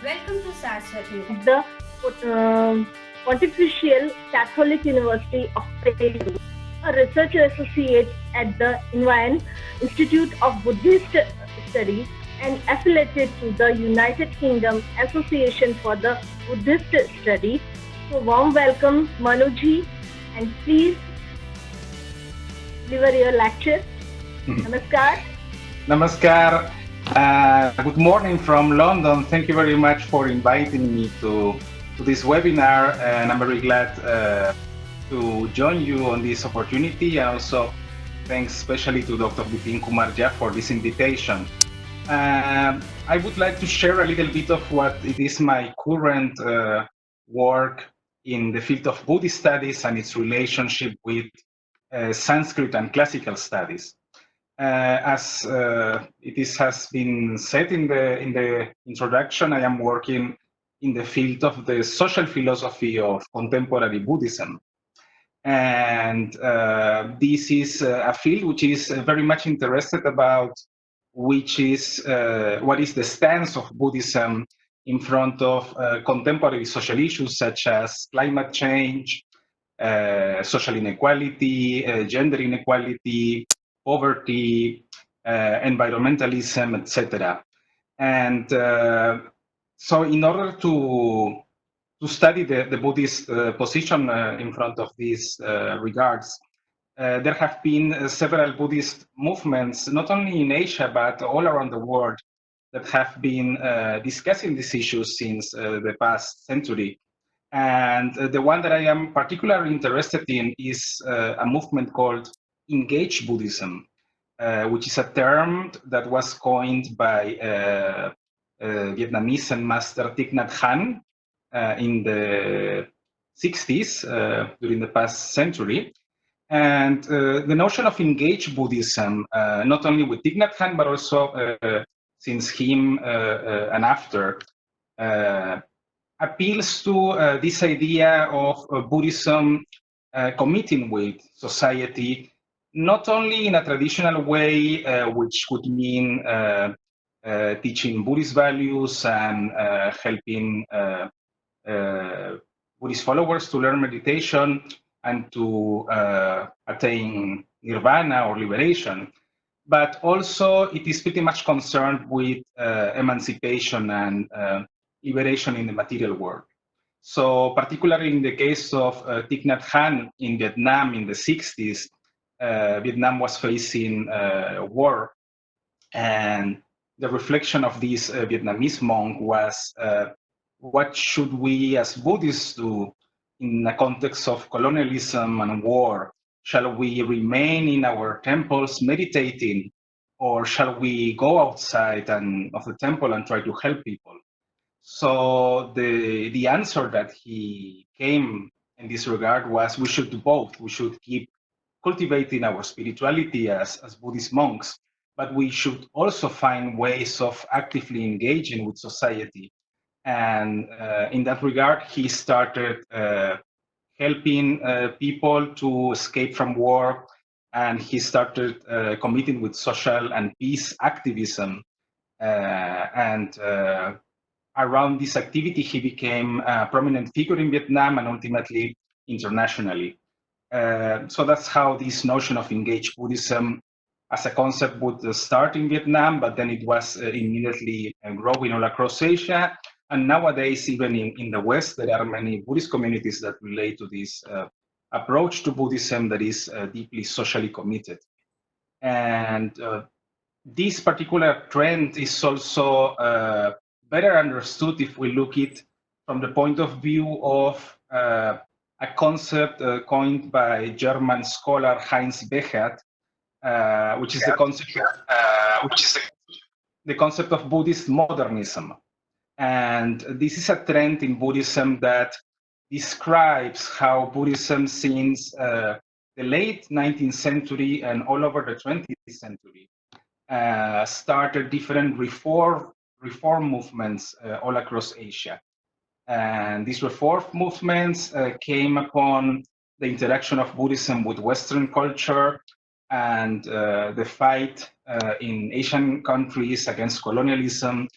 Welcome to Saraswati. The Pontifical Catholic University of Prague, a research associate at the Indian Institute of Buddhist Studies and affiliated to the United Kingdom Association for the Buddhist Studies. So warm welcome Manuji, and please deliver your lecture. Namaskar. Namaskar. Good morning from London. Thank you very much for inviting me to this webinar, and I'm very glad to join you on this opportunity. And also, thanks especially to Dr. Bipin Kumar Jha for this invitation. I would like to share a little bit of what it is my current work in the field of Buddhist studies and its relationship with Sanskrit and classical studies. As has been said in the introduction, I am working in the field of the social philosophy of contemporary Buddhism. And this is a field which is very much interested about what is the stance of Buddhism in front of contemporary social issues such as climate change, social inequality, gender inequality, poverty, environmentalism, etc. And so in order to study the Buddhist position in front of these regards, there have been several Buddhist movements, not only in Asia, but all around the world, that have been discussing these issues since the past century. And the one that I am particularly interested in is a movement called Engaged Buddhism, which is a term that was coined by Vietnamese Zen master Thich Nhat Hanh in the 60s, during the past century. And the notion of engaged Buddhism, not only with Thich Nhat Hanh, but also since him and after, appeals to this idea of Buddhism committing with society, not only in a traditional way, which would mean teaching Buddhist values and helping Buddhist followers to learn meditation and to attain nirvana or liberation, but also it is pretty much concerned with emancipation and liberation in the material world. So particularly in the case of Thich Nhat Hanh in Vietnam in the 60s, Vietnam was facing war, and the reflection of this Vietnamese monk was, what should we as Buddhists do in the context of colonialism and war? Shall we remain in our temples meditating, or shall we go outside of the temple and try to help people? So the answer that he came in this regard was, we should do both. We should keep cultivating our spirituality as Buddhist monks, but we should also find ways of actively engaging with society. And in that regard, he started helping people to escape from war, and he started committing with social and peace activism. Around this activity, he became a prominent figure in Vietnam and ultimately internationally. So that's how this notion of engaged Buddhism as a concept would start in Vietnam, but then it was immediately growing all across Asia. And nowadays, even in the West, there are many Buddhist communities that relate to this approach to Buddhism that is deeply socially committed. And this particular trend is also better understood if we look at it from the point of view of a concept coined by German scholar Heinz Beckert, which is the concept of Buddhist modernism. And this is a trend in Buddhism that describes how Buddhism since the late 19th century and all over the 20th century started different reform movements all across Asia. And these reform movements came upon the interaction of Buddhism with Western culture and the fight in Asian countries against colonialism,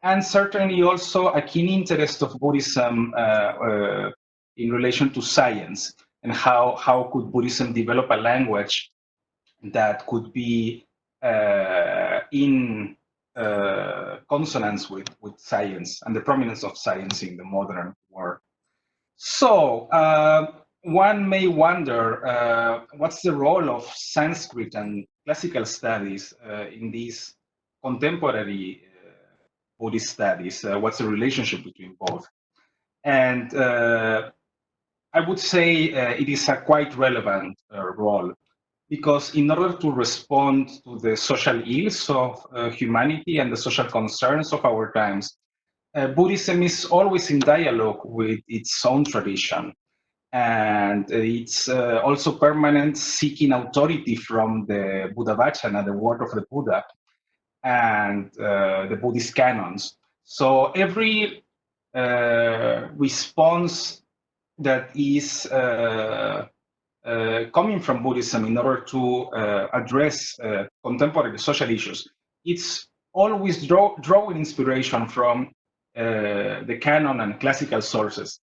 and certainly also a keen interest of Buddhism in relation to science, and how could Buddhism develop a language that could be in consonance with science and the prominence of science in the modern world. So one may wonder what's the role of Sanskrit and classical studies in these contemporary Buddhist studies? What's the relationship between both? And I would say it is a quite relevant role, because in order to respond to the social ills of humanity and the social concerns of our times, Buddhism is always in dialogue with its own tradition. And it's also permanent, seeking authority from the Buddha Vachana, the word of the Buddha, and the Buddhist canons. So every response that is coming from Buddhism in order to address contemporary social issues, it's always drawing inspiration from the canon and classical sources.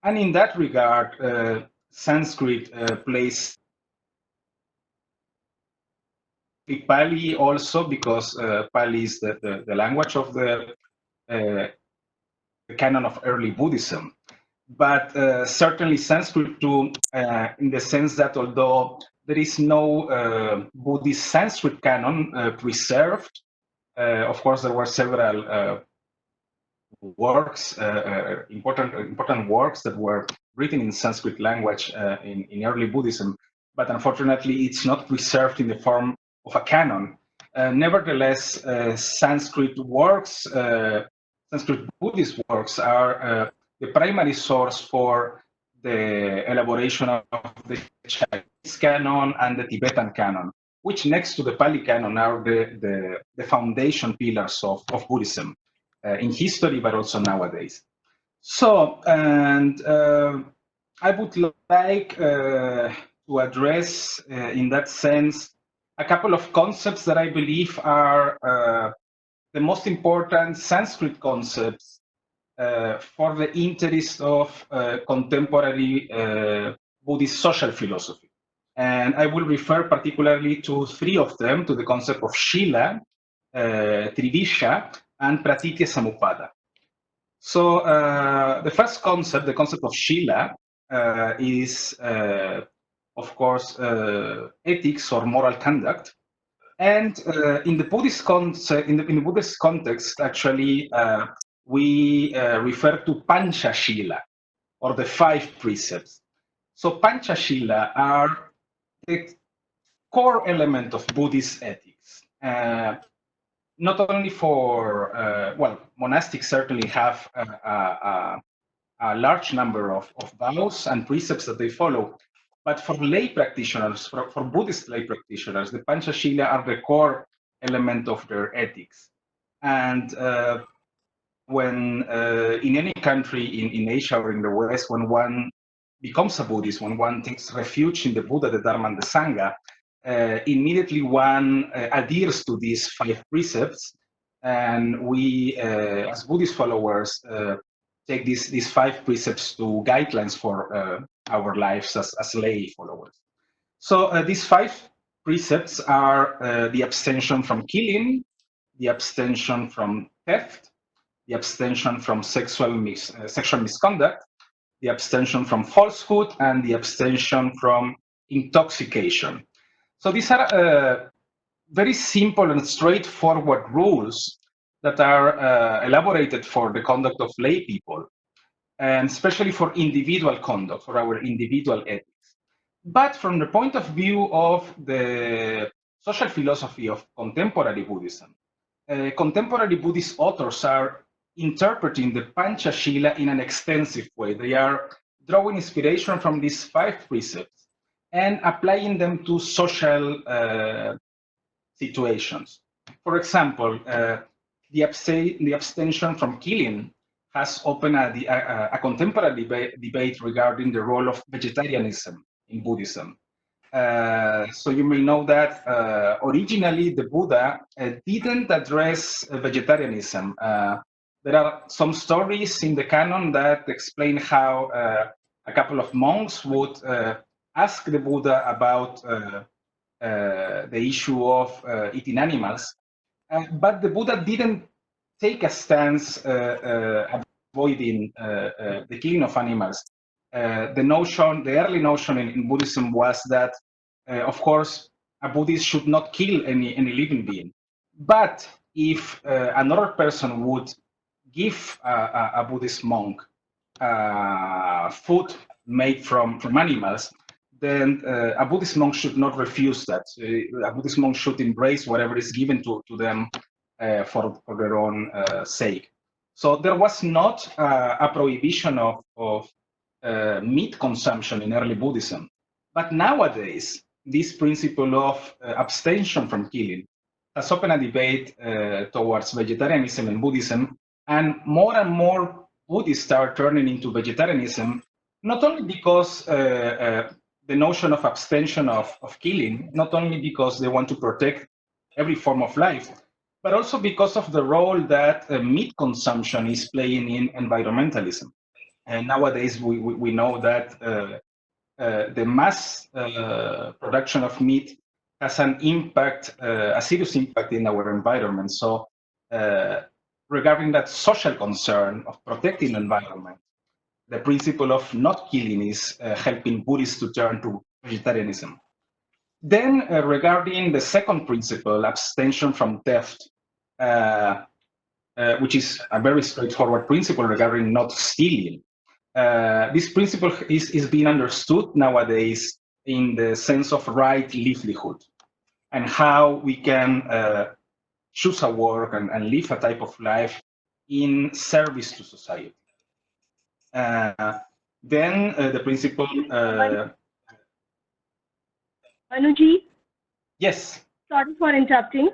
And in that regard, Sanskrit plays Pali also, because Pali is the language of the canon of early Buddhism. But certainly Sanskrit too, in the sense that although there is no Buddhist Sanskrit canon preserved, of course there were several works, important works that were written in Sanskrit language in early Buddhism, but unfortunately it's not preserved in the form of a canon. Nevertheless, Sanskrit works, Sanskrit Buddhist works are the primary source for the elaboration of the Chinese canon and the Tibetan canon, which next to the Pali canon are the foundation pillars of Buddhism. In history, but also nowadays. So, and I would like to address, in that sense, a couple of concepts that I believe are the most important Sanskrit concepts for the interest of contemporary Buddhist social philosophy. And I will refer particularly to three of them, to the concept of Shila, Trivisha, and Pratītyasamutpāda. So the first concept, the concept of Shila, is, of course, ethics or moral conduct. And in the Buddhist concept, in the Buddhist context, actually, we refer to Panchashila, or the 5 precepts. So Panchashila are the core element of Buddhist ethics. Not only for, well, monastics certainly have a large number of vows and precepts that they follow, but for lay practitioners, for Buddhist lay practitioners, the Panchashila are the core element of their ethics. And when in any country in Asia or in the West, when one becomes a Buddhist, when one takes refuge in the Buddha, the Dharma, and the Sangha, immediately one adheres to these 5 precepts, and we, as Buddhist followers, take these 5 precepts to guidelines for our lives as lay followers. So these 5 precepts are the abstention from killing, the abstention from theft, the abstention from sexual misconduct, the abstention from falsehood, and the abstention from intoxication. So these are very simple and straightforward rules that are elaborated for the conduct of lay people, and especially for individual conduct, for our individual ethics. But from the point of view of the social philosophy of contemporary Buddhism, contemporary Buddhist authors are interpreting the Panchashila in an extensive way. They are drawing inspiration from these 5 precepts and applying them to social situations. For example, the abstention from killing has opened a contemporary debate regarding the role of vegetarianism in Buddhism. So you may know that originally the Buddha didn't address vegetarianism. There are some stories in the canon that explain how a couple of monks would ask the Buddha about the issue of eating animals, but the Buddha didn't take a stance avoiding the killing of animals. The early notion in Buddhism was that, of course, a Buddhist should not kill any living being. But if another person would give a Buddhist monk food made from animals, then a Buddhist monk should not refuse that. A Buddhist monk should embrace whatever is given to them for their own sake. So there was not a prohibition of meat consumption in early Buddhism. But nowadays, this principle of abstention from killing has opened a debate towards vegetarianism in Buddhism, and more Buddhists are turning into vegetarianism, not only because the notion of abstention of killing, not only because they want to protect every form of life, but also because of the role that meat consumption is playing in environmentalism. And nowadays, we know that the mass production of meat has an impact, a serious impact in our environment. So regarding that social concern of protecting the environment, the principle of not killing is helping Buddhists to turn to vegetarianism. Then regarding the second principle, abstention from theft, which is a very straightforward principle regarding not stealing. This principle is being understood nowadays in the sense of right livelihood and how we can choose a work and live a type of life in service to society. Then the principle... Manuji? Yes. Sorry for interrupting.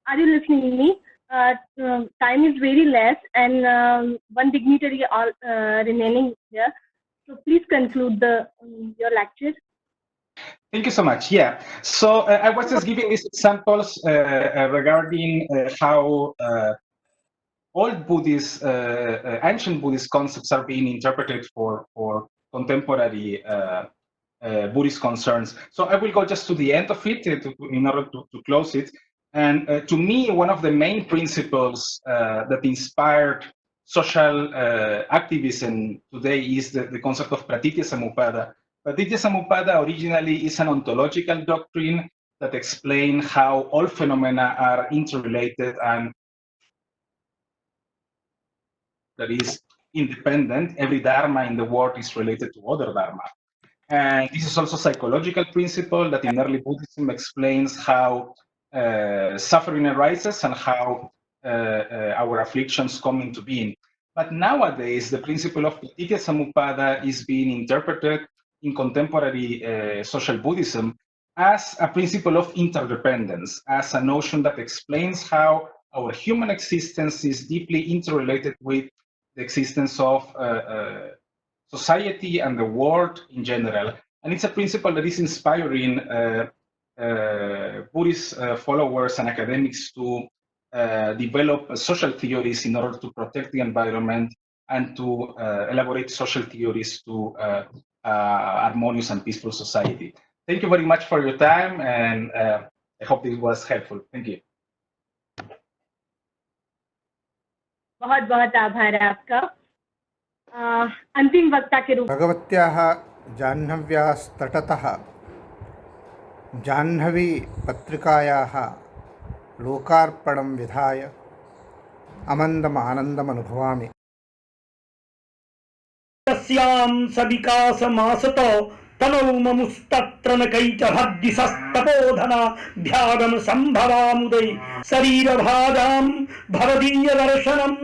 Are you listening to me? Time is very less and one dignitary remaining here. So please conclude your lecture. Thank you so much. Yeah. So I was just giving these examples regarding how old Buddhist, ancient Buddhist concepts are being interpreted for contemporary Buddhist concerns. So I will go just to the end of it in order to close it. And to me, one of the main principles that inspired social activism today is the concept of Pratītyasamutpāda. Pratītyasamutpāda originally is an ontological doctrine that explains how all phenomena are interrelated and that is independent. Every dharma in the world is related to other dharma. And this is also a psychological principle that in early Buddhism explains how suffering arises and how our afflictions come into being. But nowadays, the principle of Pratītyasamutpāda is being interpreted in contemporary social Buddhism as a principle of interdependence, as a notion that explains how our human existence is deeply interrelated with the existence of society and the world in general. And it's a principle that is inspiring Buddhist followers and academics to develop social theories in order to protect the environment and to elaborate social theories to harmonious and peaceful society. Thank you very much for your time, and I hope this was helpful. Thank you. बहुत बहुत आभार है आपका। अंतिम वक्ता के रूप भगवत्याः जाह्नव्यास्तटतः जाह्नवी पत्रिकायाः लोकार्पणं विधाय अमन्दम् आनन्दम् अनुभवामि। तस्यां सविकासमासतो तनौ ममुस्तत्र न कैचभद्दिसस्तपोधना ध्यागम संभवामुदे शरीरभाजां भवदीय दर्शनम्